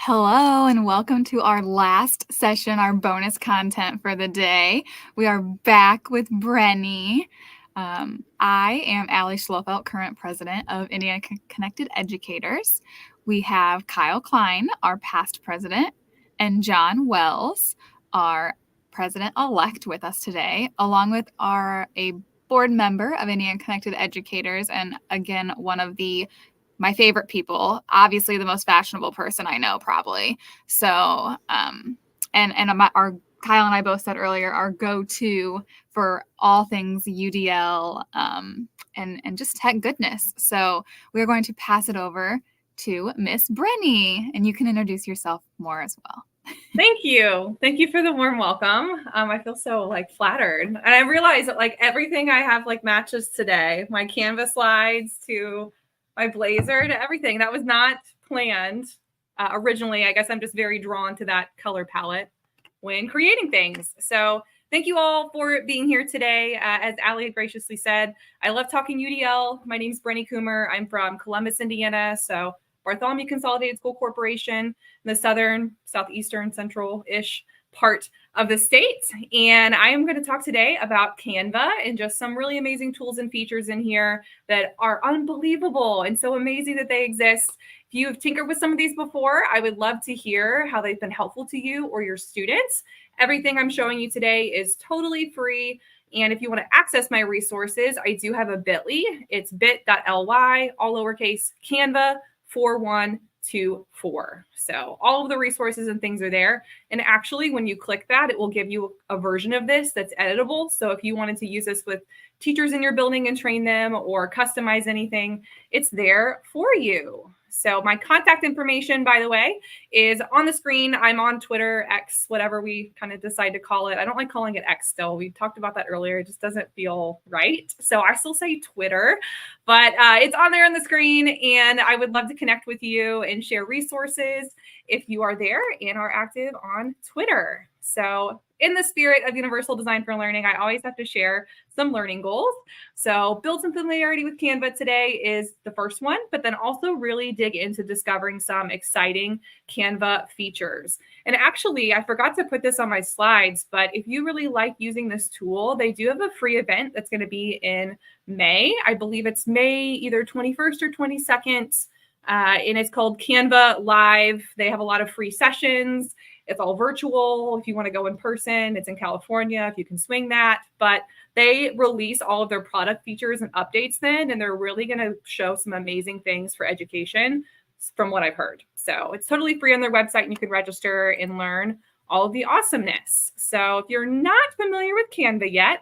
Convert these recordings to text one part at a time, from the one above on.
Hello and welcome to our last session, our bonus content for the day. We are back with Brenny. I am Allie Schlofelt, current president of Indiana Connected Educators. We have Kyle Klein, our past president, and John Wells, our president-elect, with us today, along with a board member of Indiana Connected Educators, and again, one of my favorite people, obviously the most fashionable person I know, probably. So, our Kyle and I both said earlier, our go-to for all things UDL and just tech goodness. So we're going to pass it over to Miss Brenny, and you can introduce yourself more as well. Thank you. Thank you for the warm welcome. I feel so flattered. And I realize that everything I have matches today. My Canva slides to my blazer to everything. That was not planned originally. I guess I'm just very drawn to that color palette when creating things. So thank you all for being here today. As Allie graciously said, I love talking UDL. My name is Brenny Kummer. I'm from Columbus, Indiana. So Bartholomew Consolidated School Corporation, in the southern, southeastern, central-ish part of the state. And I am going to talk today about Canva and just some really amazing tools and features in here that are unbelievable and so amazing that they exist. If you have tinkered with some of these before, I would love to hear how they've been helpful to you or your students. Everything I'm showing you today is totally free. And if you want to access my resources, I do have a bit.ly. It's bit.ly, all lowercase, Canva 4124. So all of the resources and things are there. And actually, when you click that, it will give you a version of this that's editable. So if you wanted to use this with teachers in your building and train them or customize anything, it's there for you. So my contact information, by the way, is on the screen. I'm on Twitter, X, whatever we kind of decide to call it. I don't like calling it X still. We talked about that earlier. It just doesn't feel right. So I still say Twitter, but it's on there on the screen. And I would love to connect with you and share resources if you are there and are active on Twitter. So in the spirit of Universal Design for Learning, I always have to share some learning goals. So build some familiarity with Canva today is the first one, but then also really dig into discovering some exciting Canva features. And actually, I forgot to put this on my slides, but if you really like using this tool, they do have a free event that's going to be in May. I believe it's May either 21st or 22nd. And it's called Canva Live. They have a lot of free sessions. It's all virtual. If you want to go in person, it's in California, if you can swing that. But they release all of their product features and updates then, and they're really going to show some amazing things for education from what I've heard. So it's totally free on their website, and you can register and learn all of the awesomeness. So if you're not familiar with Canva yet,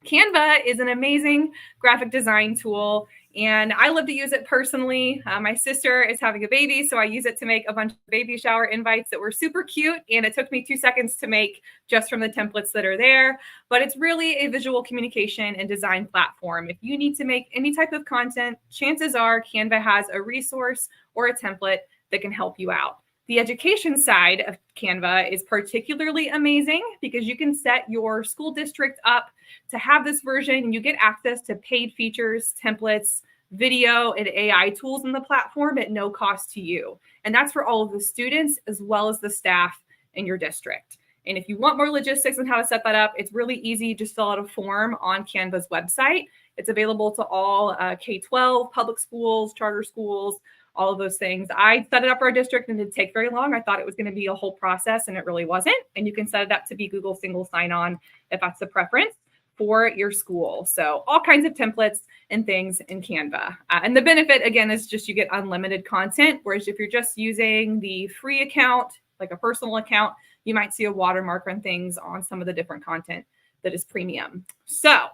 Canva is an amazing graphic design tool, and I love to use it personally. My sister is having a baby, so I use it to make a bunch of baby shower invites that were super cute, and it took me 2 seconds to make just from the templates that are there. But it's really a visual communication and design platform. If you need to make any type of content, chances are Canva has a resource or a template that can help you out. The education side of Canva is particularly amazing because you can set your school district up to have this version, and you get access to paid features, templates, video, and AI tools in the platform at no cost to you. And that's for all of the students as well as the staff in your district. And if you want more logistics on how to set that up, it's really easy. Just fill out a form on Canva's website. It's available to all K-12, public schools, charter schools, all of those things. I set it up for our district and it didn't take very long. I thought it was going to be a whole process, and it really wasn't. And you can set it up to be Google single sign-on if that's the preference for your school. So all kinds of templates and things in Canva. And the benefit, again, is just you get unlimited content, whereas if you're just using the free account, like a personal account, you might see a watermark on things on some of the different content that is premium. So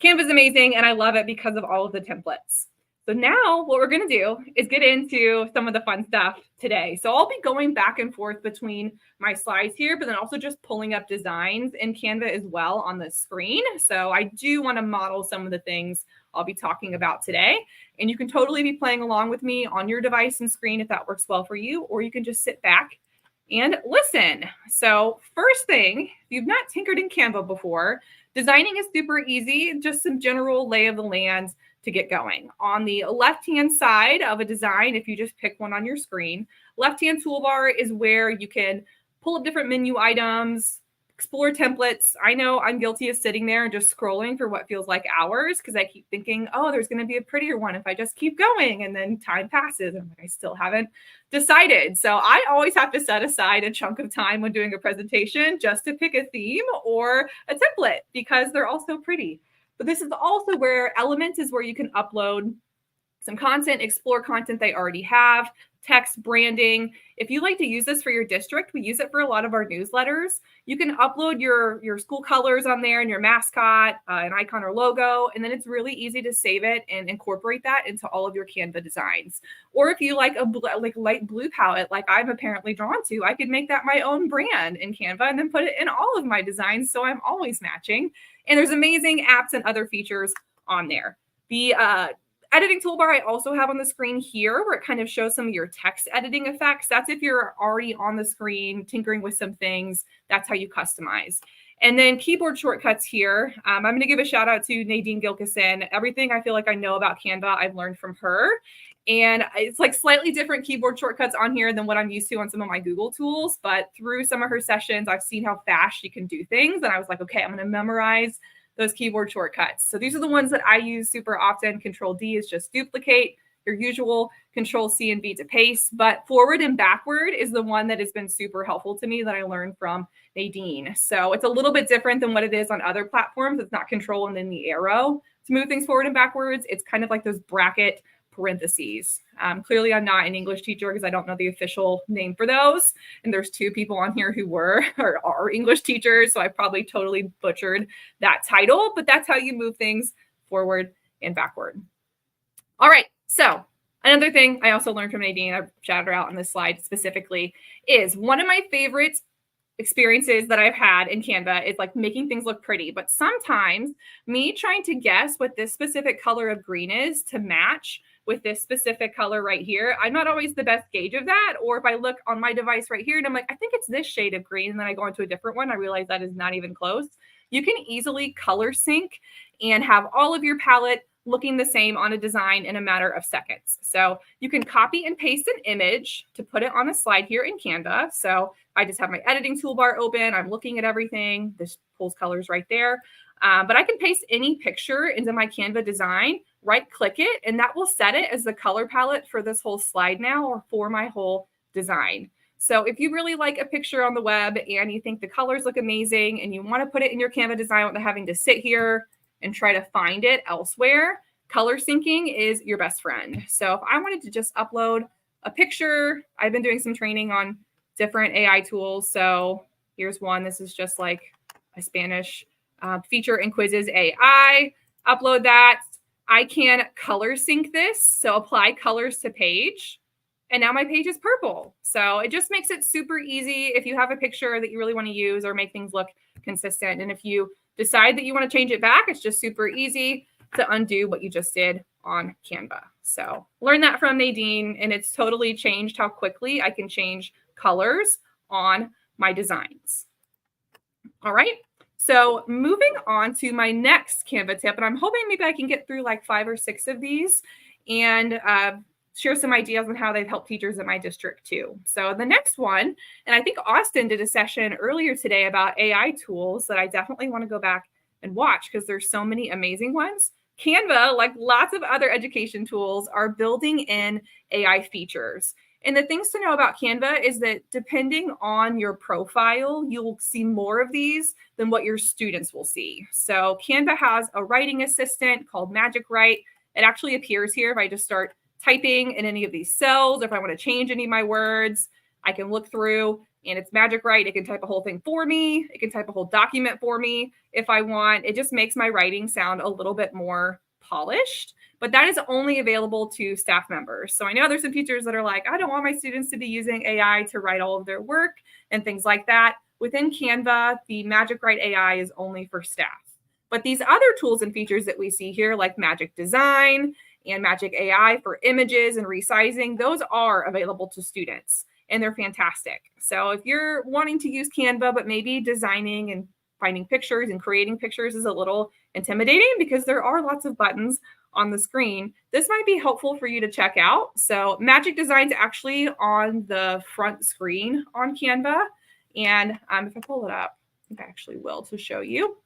Canva is amazing, and I love it because of all of the templates. So now what we're going to do is get into some of the fun stuff today. So I'll be going back and forth between my slides here, but then also just pulling up designs in Canva as well on the screen. So I do want to model some of the things I'll be talking about today. And you can totally be playing along with me on your device and screen if that works well for you, or you can just sit back and listen. So first thing, if you've not tinkered in Canva before, designing is super easy, just some general lay of the land to get going. On the left-hand side of a design, if you just pick one on your screen, left-hand toolbar is where you can pull up different menu items, explore templates. I know I'm guilty of sitting there and just scrolling for what feels like hours because I keep thinking, oh, there's going to be a prettier one if I just keep going. And then time passes and I still haven't decided. So I always have to set aside a chunk of time when doing a presentation just to pick a theme or a template because they're all so pretty. But this is also where Elements is where you can upload some content, explore content they already have, text, branding. If you like to use this for your district, we use it for a lot of our newsletters. You can upload your school colors on there and your mascot, an icon or logo, and then it's really easy to save it and incorporate that into all of your Canva designs. Or if you like a light blue palette, like I'm apparently drawn to, I could make that my own brand in Canva and then put it in all of my designs so I'm always matching. And there's amazing apps and other features on there. The editing toolbar I also have on the screen here where it kind of shows some of your text editing effects. That's if you're already on the screen tinkering with some things. That's how you customize. And then keyboard shortcuts here. I'm going to give a shout out to Nadine Gilkison. Everything I feel like I know about Canva, I've learned from her. And it's like slightly different keyboard shortcuts on here than what I'm used to on some of my Google tools. But through some of her sessions, I've seen how fast she can do things. And I was like, okay, I'm going to memorize those keyboard shortcuts. So these are the ones that I use super often. Control D is just duplicate, your usual Control C and V to paste, but forward and backward is the one that has been super helpful to me that I learned from Nadine. So it's a little bit different than what it is on other platforms. It's not Control and then the arrow to move things forward and backwards. It's kind of like those bracket parentheses. Clearly, I'm not an English teacher because I don't know the official name for those. And there's two people on here who were or are English teachers. So I probably totally butchered that title, but that's how you move things forward and backward. All right. So another thing I also learned from Nadine, I've shouted her out on this slide specifically, is one of my favorite experiences that I've had in Canva is like making things look pretty. But sometimes me trying to guess what this specific color of green is to match with this specific color right here, I'm not always the best gauge of that. Or if I look on my device right here and I'm like, I think it's this shade of green, and then I go into a different one, I realize that is not even close. You can easily color sync and have all of your palette looking the same on a design in a matter of seconds. So you can copy and paste an image to put it on a slide here in Canva. So I just have my editing toolbar open. I'm looking at everything. This pulls colors right there. But I can paste any picture into my Canva design, right click it, and that will set it as the color palette for this whole slide now or for my whole design. So if you really like a picture on the web and you think the colors look amazing and you want to put it in your Canva design without having to sit here and try to find it elsewhere, color syncing is your best friend. So if I wanted to just upload a picture, I've been doing some training on different AI tools. So here's one. This is just like a Spanish feature in quizzes AI. Upload that. I can color sync this. So apply colors to page. And now my page is purple. So it just makes it super easy if you have a picture that you really want to use or make things look consistent. And if you decide that you want to change it back, it's just super easy to undo what you just did on Canva. So learn that from Nadine, and it's totally changed how quickly I can change colors on my designs. All right. So moving on to my next Canva tip, and I'm hoping maybe I can get through like 5 or 6 of these and share some ideas on how they've helped teachers in my district too. So the next one, and I think Austin did a session earlier today about AI tools that I definitely want to go back and watch because there's so many amazing ones. Canva, like lots of other education tools, are building in AI features. And the things to know about Canva is that depending on your profile, you'll see more of these than what your students will see. So Canva has a writing assistant called Magic Write. It actually appears here if I just start typing in any of these cells. If I want to change any of my words, I can look through and it's Magic Write. It can type a whole thing for me. It can type a whole document for me if I want. It just makes my writing sound a little bit more polished, but that is only available to staff members. So I know there's some teachers that are like, I don't want my students to be using AI to write all of their work and things like that. Within Canva, the Magic Write AI is only for staff. But these other tools and features that we see here, like Magic Design and Magic AI for images and resizing, those are available to students and they're fantastic. So if you're wanting to use Canva, but maybe designing and finding pictures and creating pictures is a little intimidating because there are lots of buttons on the screen, this might be helpful for you to check out. So Magic Design's actually on the front screen on Canva. And if I pull it up, I think I actually will to show you.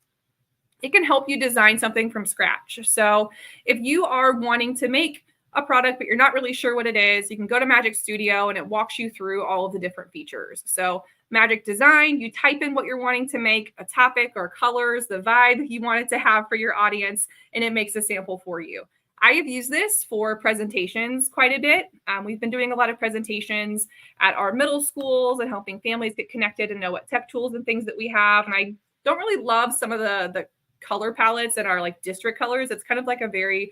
It can help you design something from scratch. So if you are wanting to make a product, but you're not really sure what it is, you can go to Magic Studio and it walks you through all of the different features. So Magic Design, you type in what you're wanting to make, a topic or colors, the vibe you want it to have for your audience, and it makes a sample for you. I have used this for presentations quite a bit. We've been doing a lot of presentations at our middle schools and helping families get connected and know what tech tools and things that we have. And I don't really love some of the color palettes and our like district colors. It's kind of like a very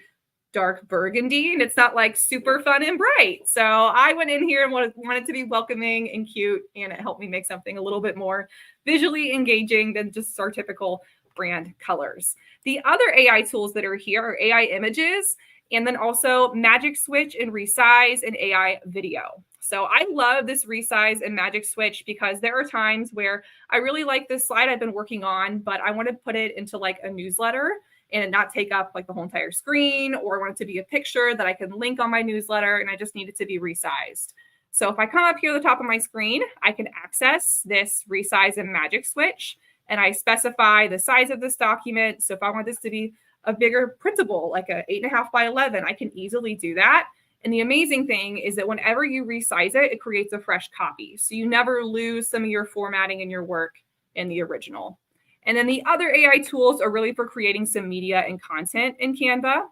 dark burgundy, and it's not like super fun and bright. So I went in here and wanted to be welcoming and cute, and it helped me make something a little bit more visually engaging than just our typical brand colors. The other AI tools that are here are AI images, and then also Magic Switch and Resize and AI video. So I love this Resize and Magic Switch because there are times where I really like this slide I've been working on, but I want to put it into like a newsletter and not take up like the whole entire screen, or I want it to be a picture that I can link on my newsletter, and I just need it to be resized. So if I come up here at the top of my screen, I can access this Resize and Magic Switch, and I specify the size of this document. So if I want this to be a bigger printable, like a 8.5 by 11, I can easily do that. And the amazing thing is that whenever you resize it, it creates a fresh copy. So you never lose some of your formatting in your work in the original. And then the other AI tools are really for creating some media and content in Canva.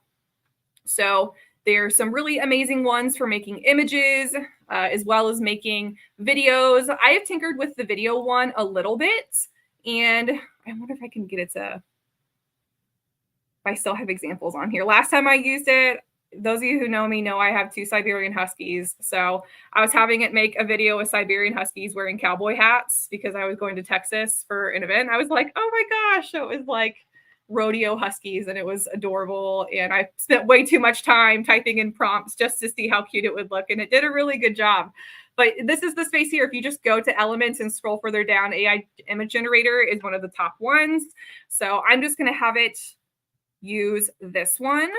So there's some really amazing ones for making images, as well as making videos. I have tinkered with the video one a little bit, and I wonder if I can get it to, if I still have examples on here. Last time I used it, those of you who know me know I have 2 Siberian Huskies. So I was having it make a video with Siberian Huskies wearing cowboy hats because I was going to Texas for an event. I was like, oh my gosh, it was like rodeo Huskies, and it was adorable. And I spent way too much time typing in prompts just to see how cute it would look. And it did a really good job. But this is the space here. If you just go to Elements and scroll further down, AI Image Generator is one of the top ones. So I'm just going to have it use this one.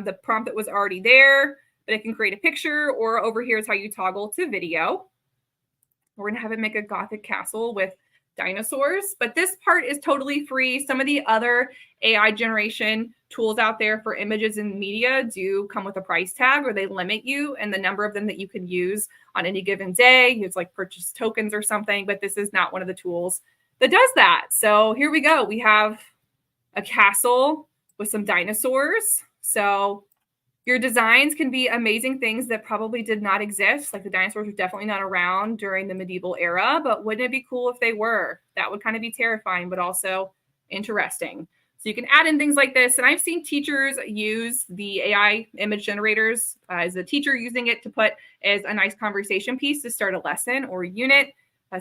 The prompt that was already there, but it can create a picture, or over here is how you toggle to video. We're going to have it make a Gothic castle with dinosaurs, but this part is totally free. Some of the other AI generation tools out there for images and media do come with a price tag, or they limit you and the number of them that you can use on any given day. It's like purchase tokens or something, but this is not one of the tools that does that. So here we go. We have a castle with some dinosaurs. So your designs can be amazing things that probably did not exist. Like the dinosaurs were definitely not around during the medieval era, but wouldn't it be cool if they were? That would kind of be terrifying, but also interesting. So you can add in things like this. And I've seen teachers use the AI image generators as a teacher using it to put as a nice conversation piece to start a lesson or a unit.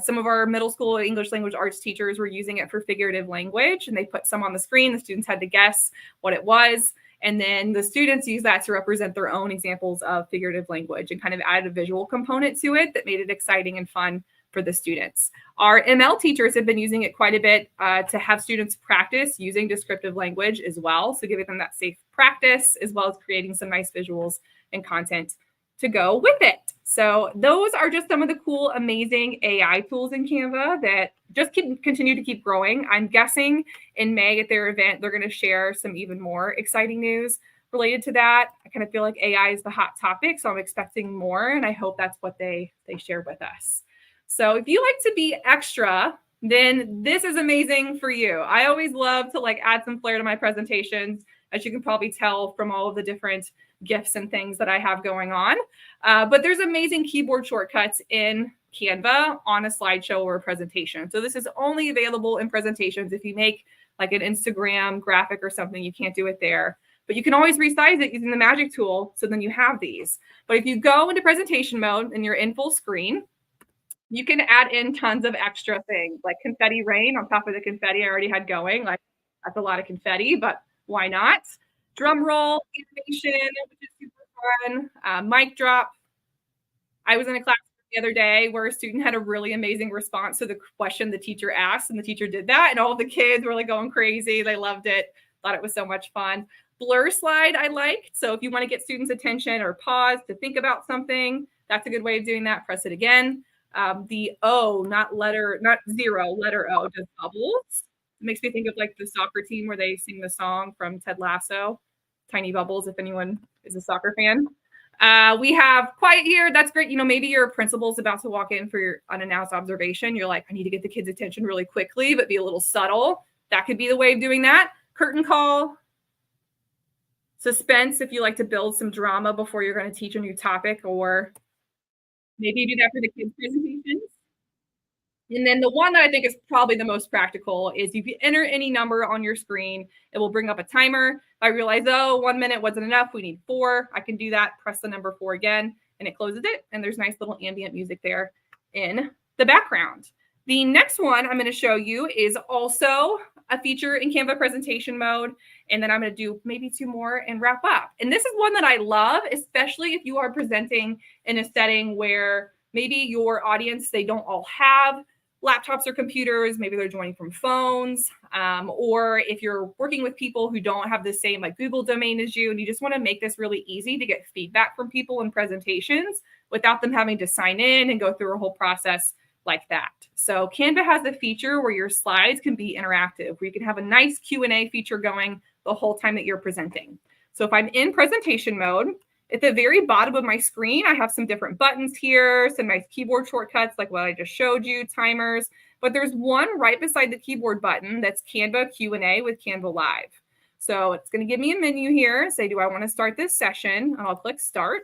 Some of our middle school English language arts teachers were using it for figurative language, and they put some on the screen. The students had to guess what it was. And then the students use that to represent their own examples of figurative language and kind of add a visual component to it that made it exciting and fun for the students. Our ML teachers have been using it quite a bit to have students practice using descriptive language as well. So giving them that safe practice, as well as creating some nice visuals and content to go with it. So those are just some of the cool, amazing AI tools in Canva that just continue to keep growing. I'm guessing in May at their event, they're going to share some even more exciting news related to that. I kind of feel like AI is the hot topic, so I'm expecting more, and I hope that's what they share with us. So if you like to be extra, then this is amazing for you. I always love to like add some flair to my presentations, as you can probably tell from all of the different GIFs and things that I have going on. But there's amazing keyboard shortcuts in Canva on a slideshow or a presentation. So this is only available in presentations. If you make like an Instagram graphic or something, you can't do it there. But you can always resize it using the magic tool. So then you have these. But if you go into presentation mode and you're in full screen, you can add in tons of extra things like confetti rain on top of the confetti I already had going. Like that's a lot of confetti, but why not? Drum roll, animation, which is super fun. Mic drop. I was in a class the other day where a student had a really amazing response to the question the teacher asked, and the teacher did that, and all of the kids were like going crazy. They loved it. Thought it was so much fun. Blur slide I like. So if you want to get students' attention or pause to think about something, that's a good way of doing that. Press it again. The O, not zero, letter O, just bubbles. It makes me think of like the soccer team where they sing the song from Ted Lasso, Tiny Bubbles, if anyone is a soccer fan. We have quiet here. That's great. You know, maybe your principal's about to walk in for your unannounced observation. You're like, I need to get the kids' attention really quickly, but be a little subtle. That could be the way of doing that. Curtain call. Suspense, if you like to build some drama before you're going to teach a new topic, or maybe you do that for the kids' presentations. And then the one that I think is probably the most practical is if you enter any number on your screen, it will bring up a timer. If I realize, oh, 1 minute wasn't enough, we need 4, I can do that, press the number 4 again, and it closes it. And there's nice little ambient music there in the background. The next one I'm going to show you is also a feature in Canva presentation mode. And then I'm going to do maybe 2 more and wrap up. And this is one that I love, especially if you are presenting in a setting where maybe your audience, they don't all have laptops or computers, maybe they're joining from phones, or if you're working with people who don't have the same like Google domain as you, and you just want to make this really easy to get feedback from people in presentations without them having to sign in and go through a whole process like that. So Canva has a feature where your slides can be interactive, where you can have a nice Q&A feature going the whole time that you're presenting. So if I'm in presentation mode, at the very bottom of my screen, I have some different buttons here, some nice keyboard shortcuts like what I just showed you, timers. But there's one right beside the keyboard button that's Canva Q&A with Canva Live. So it's going to give me a menu here. Say, do I want to start this session? And I'll click Start.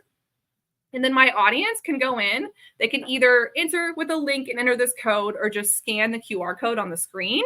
And then my audience can go in. They can either enter with a link and enter this code or just scan the QR code on the screen.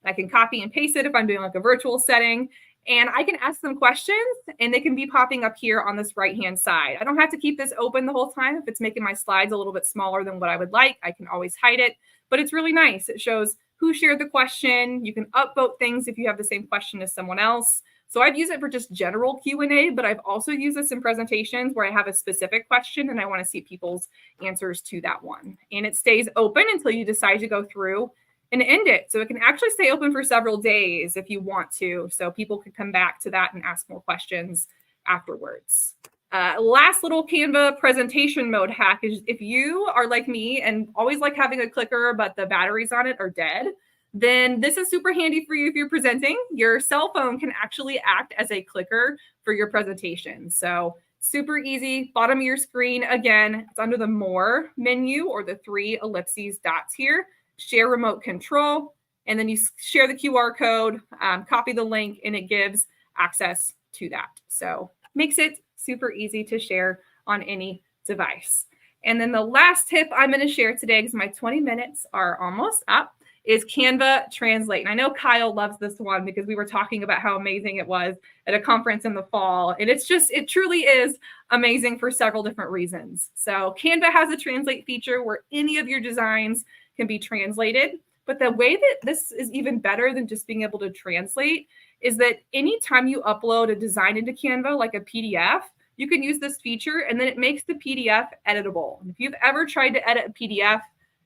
I can copy and paste it if I'm doing like a virtual setting. And I can ask them questions and they can be popping up here on this right-hand side. I don't have to keep this open the whole time. If it's making my slides a little bit smaller than what I would like, I can always hide it. But it's really nice. It shows who shared the question. You can upvote things if you have the same question as someone else. So I've used it for just general Q&A, but I've also used this in presentations where I have a specific question and I want to see people's answers to that one. And it stays open until you decide to go through and end it. So it can actually stay open for several days if you want to. So people can come back to that and ask more questions afterwards. Last little Canva presentation mode hack is if you are like me and always like having a clicker, but the batteries on it are dead, then this is super handy for you if you're presenting. Your cell phone can actually act as a clicker for your presentation. So super easy, bottom of your screen. Again, it's under the More menu or the 3 ellipses dots here. Share remote control, and then you share the QR code, copy the link, and it gives access to that. So makes it super easy to share on any device. And then the last tip I'm going to share today, because my 20 minutes are almost up, is Canva Translate. And I know Kyle loves this one because we were talking about how amazing it was at a conference in the fall. And it truly is amazing for several different reasons. So Canva has a translate feature where any of your designs can be translated. But the way that this is even better than just being able to translate is that anytime you upload a design into Canva, like a PDF, you can use this feature and then it makes the PDF editable. And if you've ever tried to edit a PDF,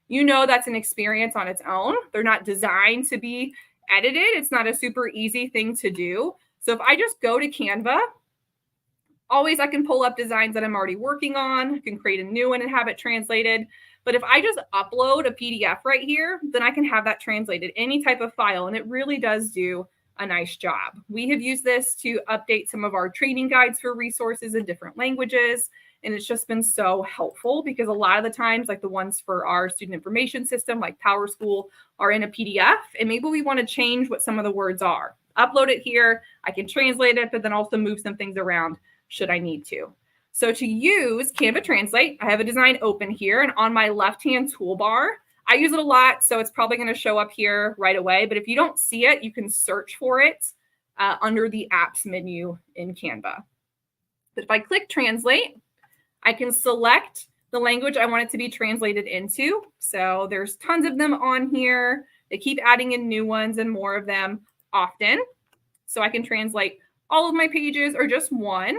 you know that's an experience on its own. They're not designed to be edited. It's not a super easy thing to do. So if I just go to Canva, always I can pull up designs that I'm already working on. I can create a new one and have it translated. But if I just upload a PDF right here, then I can have that translated, any type of file. And it really does do a nice job. We have used this to update some of our training guides for resources in different languages. And it's just been so helpful because a lot of the times, like the ones for our student information system, like PowerSchool, are in a PDF. And maybe we want to change what some of the words are. Upload it here. I can translate it, but then also move some things around should I need to. So to use Canva Translate, I have a design open here. And on my left-hand toolbar, I use it a lot, so it's probably going to show up here right away. But if you don't see it, you can search for it under the Apps menu in Canva. But if I click Translate, I can select the language I want it to be translated into. So there's tons of them on here. They keep adding in new ones and more of them often. So I can translate all of my pages or just one.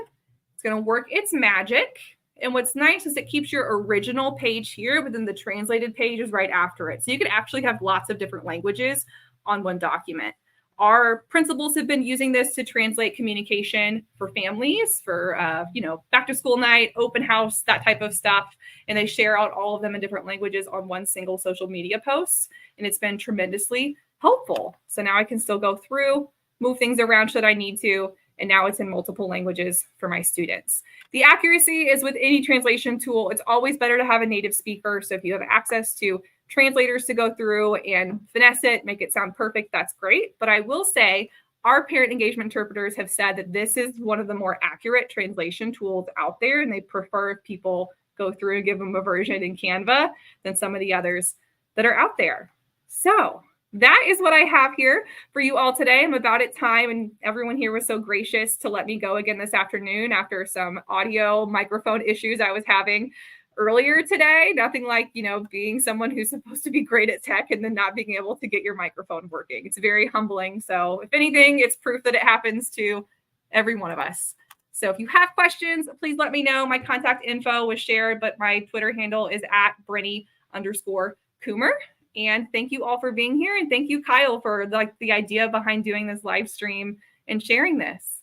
It's going to work its magic. And what's nice is it keeps your original page here, but then the translated page is right after it. So you could actually have lots of different languages on one document. Our principals have been using this to translate communication for families, for back to school night, open house, that type of stuff. And they share out all of them in different languages on one single social media post. And it's been tremendously helpful. So now I can still go through, move things around should I need to. And now it's in multiple languages for my students. The accuracy is with any translation tool. It's always better to have a native speaker. So if you have access to translators to go through and finesse it, make it sound perfect, that's great. But I will say our parent engagement interpreters have said that this is one of the more accurate translation tools out there, and they prefer if people go through and give them a version in Canva than some of the others that are out there. So that is what I have here for you all today. I'm about at time, and everyone here was so gracious to let me go again this afternoon after some audio microphone issues I was having earlier today. Nothing like, being someone who's supposed to be great at tech and then not being able to get your microphone working. It's very humbling. So if anything, it's proof that it happens to every one of us. So if you have questions, please let me know. My contact info was shared, but my Twitter handle is @Brenny_Kummer. And thank you all for being here. And thank you, Kyle, for the idea behind doing this live stream and sharing this.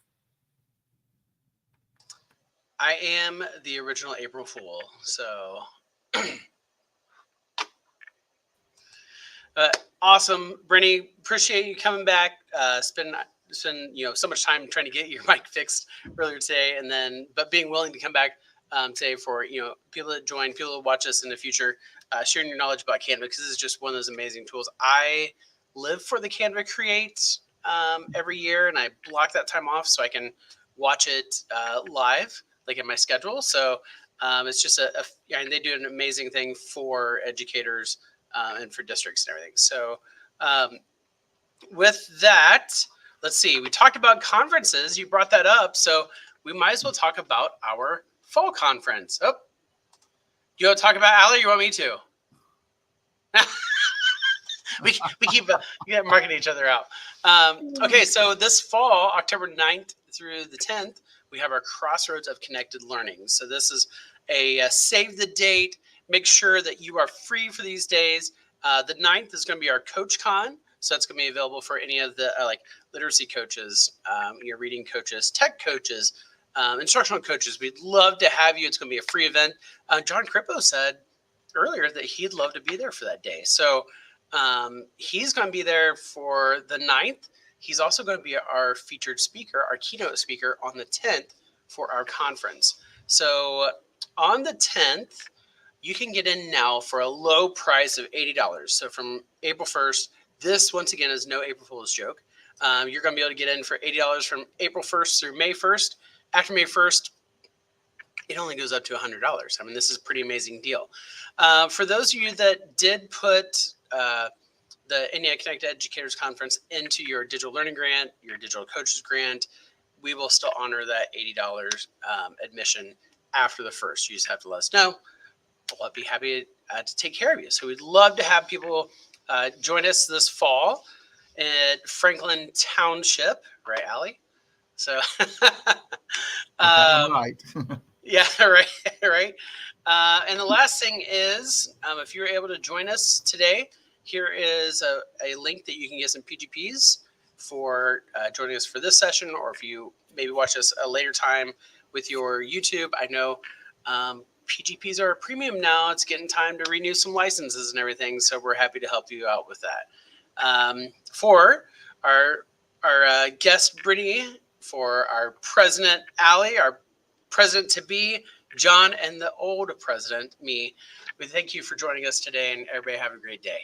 I am the original April Fool. So awesome. Brenny, appreciate you coming back. Spend so much time trying to get your mic fixed earlier today, but being willing to come back today for people that join, people that watch us in the future, sharing your knowledge about Canva, because this is just one of those amazing tools. I live for the Canva Create every year, and I block that time off so I can watch it live, like in my schedule. So it's just and they do an amazing thing for educators and for districts and everything. So with that, let's see. We talked about conferences. You brought that up, so we might as well talk about our fall conference. Oh, you want to talk about Allie? Or you want me to? we keep marketing each other out. Okay, so this fall, October 9th through the 10th, we have our Crossroads of Connected Learning. So this is a save the date. Make sure that you are free for these days. The 9th is going to be our Coach Con. So that's going to be available for any of the literacy coaches, your reading coaches, tech coaches, instructional coaches. We'd love to have you. It's going to be a free event. John Crippo said earlier that he'd love to be there for that day. So he's going to be there for the 9th. He's also going to be our featured speaker, our keynote speaker on the 10th for our conference. So on the 10th, you can get in now for a low price of $80. So from April 1st, this once again is no April Fool's joke. You're going to be able to get in for $80 from April 1st through May 1st. After May 1st, it only goes up to $100. I mean, this is a pretty amazing deal. For those of you that did put the Indiana Connected Educators Conference into your digital learning grant, your digital coaches grant, we will still honor that $80 admission after the 1st. You just have to let us know. We'll be happy to take care of you. So we'd love to have people join us this fall at Franklin Township, right, Allie? So, right. Yeah, right. And the last thing is, if you're able to join us today, here is a link that you can get some PGPs for joining us for this session, or if you maybe watch us a later time with your YouTube. I know PGPs are a premium now. It's getting time to renew some licenses and everything, so we're happy to help you out with that. For our guest Brenny, for our president Allie, our president to be John, and the old president me, we thank you for joining us today, and everybody have a great day.